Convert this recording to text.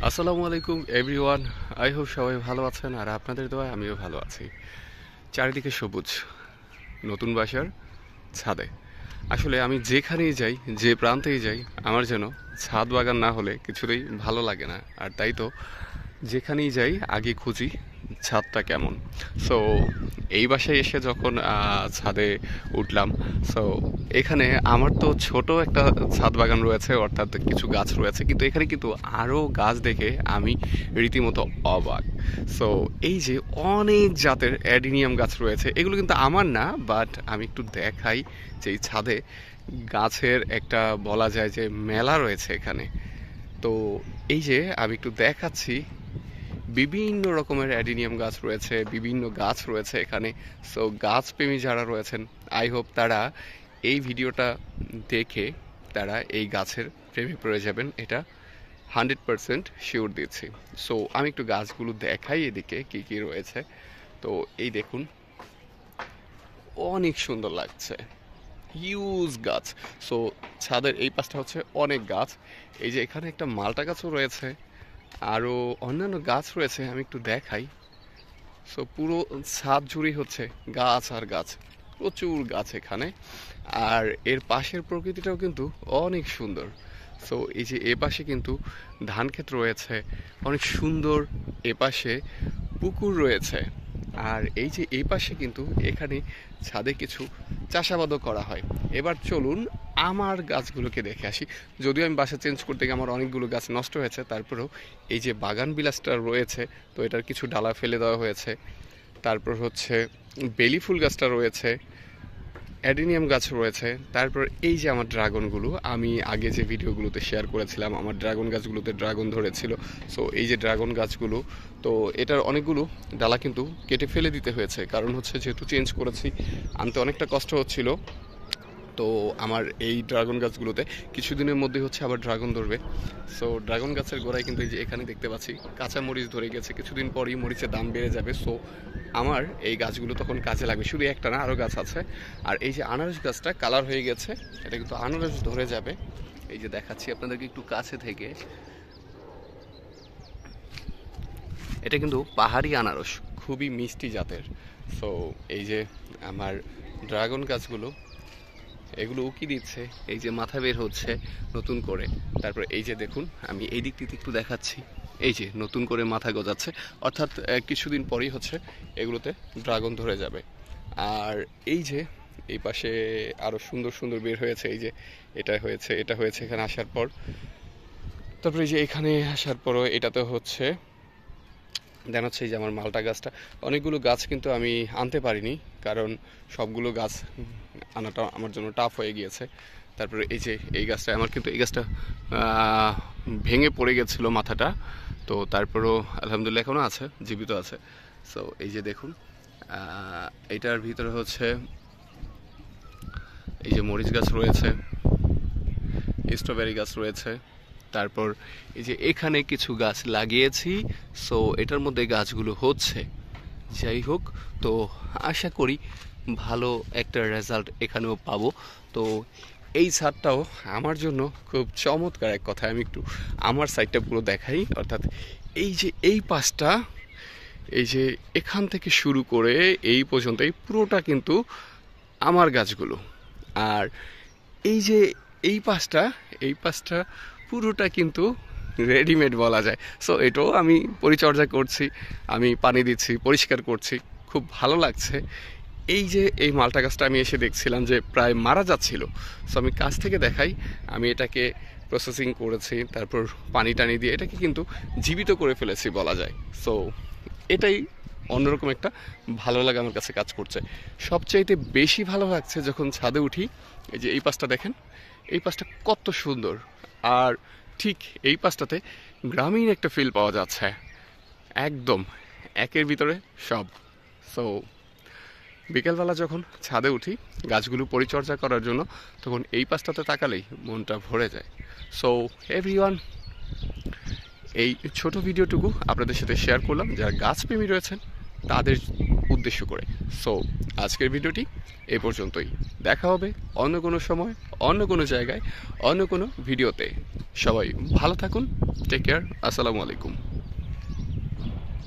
আসসালামু আলাইকুম everyone. I hope সবাই ভালো আছেন আর আপনাদের দোয়ায় আমিও ভালো আছি। চারিদিকে সবুজ, নতুন বাসার ছাদে। আসলে আমি যেখানেই যাই, যে প্রান্তেই যাই, আমার যেন ছাদ বাগান না হলে কিছুতেই ভালো লাগে না। আর তাই তো যেখানেই যাই আগে খুঁজি ছাদটা কেমন। সো এই বাসায় এসে যখন ছাদে উঠলাম, সো এখানে আমার তো ছোট একটা ছাদ বাগান রয়েছে, অর্থাৎ কিছু গাছ রয়েছে, কিন্তু এখানে কিন্তু আরও গাছ দেখে আমি রীতিমতো অবাক। সো এই যে অনেক জাতের অ্যাডিনিয়াম গাছ রয়েছে, এগুলো কিন্তু আমার না, বাট আমি একটু দেখাই যে এই ছাদে গাছের একটা বলা যায় যে মেলা রয়েছে এখানে। তো এই যে আমি একটু দেখাচ্ছি, বিভিন্ন রকমের অ্যাডিনিয়াম গাছ রয়েছে, বিভিন্ন গাছ রয়েছে এখানে। সো গাছপ্রেমী যারা রয়েছেন, আই হোপ তারা এই ভিডিওটা দেখে তারা এই গাছের প্রেমে পড়ে যাবেন, এটা 100% শিওর দিচ্ছি। সো আমি একটু গাছগুলো দেখাই এদিকে কি কি রয়েছে। তো এই দেখুন, অনেক সুন্দর লাগছে, হিউজ গাছ। সো ছাদের এই পাশটা হচ্ছে অনেক গাছ। এই যে এখানে একটা মালটা গাছও রয়েছে, আরও অন্যান্য গাছ রয়েছে, আমি একটু দেখাই। সো পুরো ছাদ জুড়েই হচ্ছে গাছ আর গাছ, প্রচুর গাছ এখানে। আর এর পাশের প্রকৃতিটাও কিন্তু অনেক সুন্দর। সো এই যে এ পাশে কিন্তু ধান ক্ষেত রয়েছে, অনেক সুন্দর। এ পাশে পুকুর রয়েছে। আর এই যে এই পাশে কিন্তু এখানে ছাদে কিছু চাষাবাদও করা হয়। এবার চলুন আমার গাছগুলোকে দেখে আসি। যদিও আমি বাসা চেঞ্জ করতে গিয়ে আমার অনেকগুলো গাছ নষ্ট হয়েছে, তারপরেও এই যে বাগান বিলাসটা রয়েছে, তো এটার কিছু ডালা ফেলে দেওয়া হয়েছে। তারপর হচ্ছে বেলি ফুল গাছটা রয়েছে, অ্যাডিনিয়াম গাছ রয়েছে। তারপর এই যে আমার ড্রাগনগুলো, আমি আগে যে ভিডিওগুলোতে শেয়ার করেছিলাম আমার ড্রাগন গাছগুলোতে ড্রাগন ধরেছিল। সো এই যে ড্রাগন গাছগুলো, তো এটার অনেকগুলো ডালা কিন্তু কেটে ফেলে দিতে হয়েছে, কারণ হচ্ছে যেহেতু চেঞ্জ করেছি, আনতে অনেকটা কষ্ট হচ্ছিল। তো আমার এই ড্রাগন গাছগুলোতে কিছুদিনের মধ্যে হচ্ছে আবার ড্রাগন ধরবে। সো ড্রাগন গাছের গোড়ায় কিন্তু এই যে এখানে দেখতে পাচ্ছি কাঁচা মরিচ ধরে গেছে, কিছুদিন পরই মরিচের দাম বেড়ে যাবে। সো আমার এই গাছগুলো তখন কাজে লাগবে, শুধু একটা না, আরও গাছ আছে। আর এই যে আনারস গাছটা কালার হয়ে গেছে, এটা কিন্তু আনারস ধরে যাবে। এই যে দেখাচ্ছি আপনাদেরকে একটু কাছে থেকে, এটা কিন্তু পাহাড়ি আনারস, খুবই মিষ্টি জাতের। সো এই যে আমার ড্রাগন গাছগুলো, এগুলো উকি দিচ্ছে, এই যে মাথা বের হচ্ছে নতুন করে। তারপর এই যে দেখুন, আমি এই দিকটিতে একটু দেখাচ্ছি, এই যে নতুন করে মাথা গজাচ্ছে, অর্থাৎ কিছুদিন পরেই হচ্ছে এগুলোতে ড্রাগন ধরে যাবে। আর এই যে এই পাশে আরও সুন্দর সুন্দর বের হয়েছে, এই যে এটা হয়েছে এখানে আসার পর। তারপরে এই যে এখানে আসার পরও এটাতে হচ্ছে, দেন হচ্ছে এই যে আমার মালটা গাছটা, অনেকগুলো গাছ কিন্তু আমি আনতে পারিনি, কারণ সবগুলো গাছ আনাটা আমার জন্য টাফ হয়ে গিয়েছে। তারপরে এই যে এই গাছটা, আমার কিন্তু এই গাছটা ভেঙে পড়ে গেছিলো মাথাটা, তো তারপরেও আলহামদুলিল্লাহ এখনও আছে, জীবিত আছে। সো এই যে দেখুন, এইটার ভিতরে হচ্ছে এই যে মরিচ গাছ রয়েছে, স্ট্রবেরি গাছ রয়েছে। তারপর এই যে এখানে কিছু গাছ লাগিয়েছি। সো এটার মধ্যে গাছগুলো হচ্ছে, যাই হোক, তো আশা করি ভালো একটা রেজাল্ট এখানেও পাবো। তো এই ছাদটাও আমার জন্য খুব চমৎকার এক কথা। আমি একটু আমার সাইডটা পুরো দেখাই, অর্থাৎ এই যে এই পাশটা, এই যে এখান থেকে শুরু করে এই পর্যন্ত এই পুরোটা কিন্তু আমার গাছগুলো। আর এই যে এই পাশটা পুরোটা কিন্তু রেডিমেড বলা যায়। সো এটাও আমি পরিচর্যা করছি, আমি পানি দিচ্ছি, পরিষ্কার করছি, খুব ভালো লাগছে। এই যে এই মালটা গাছটা আমি এসে দেখছিলাম যে প্রায় মারা যাচ্ছিল। সো আমি কাছ থেকে দেখাই, আমি এটাকে প্রসেসিং করেছি, তারপর পানি টানি দিয়ে এটাকে কিন্তু জীবিত করে ফেলেছি বলা যায়। সো এটাই অন্যরকম একটা ভালো লাগা আমার কাছে কাজ করছে। সবচাইতে বেশি ভালো লাগছে যখন ছাদে উঠি, এই যে এই পাশটা দেখেন, এই পাশটা কত সুন্দর। আর ঠিক এই পাশটাতে গ্রামীণ একটা ফিল পাওয়া যাচ্ছে, একদম একের ভিতরে সব। সো বিকেলবেলা যখন ছাদে উঠি গাছগুলো পরিচর্যা করার জন্য, তখন এই পাশটাতে তাকালেই মনটা ভরে যায়। সো এভরিওয়ান, এই ছোট ভিডিওটুকু আপনাদের সাথে শেয়ার করলাম যারা গাছপ্রেমী রয়েছেন তাদের উদ্দেশ্য করে। সো আজকের ভিডিওটি এ পর্যন্তই, দেখা হবে অন্য কোনো সময়, অন্য কোনো জায়গায়, অন্য কোনো ভিডিওতে। সবাই ভালো থাকুন। Take care. আসসালামু আলাইকুম।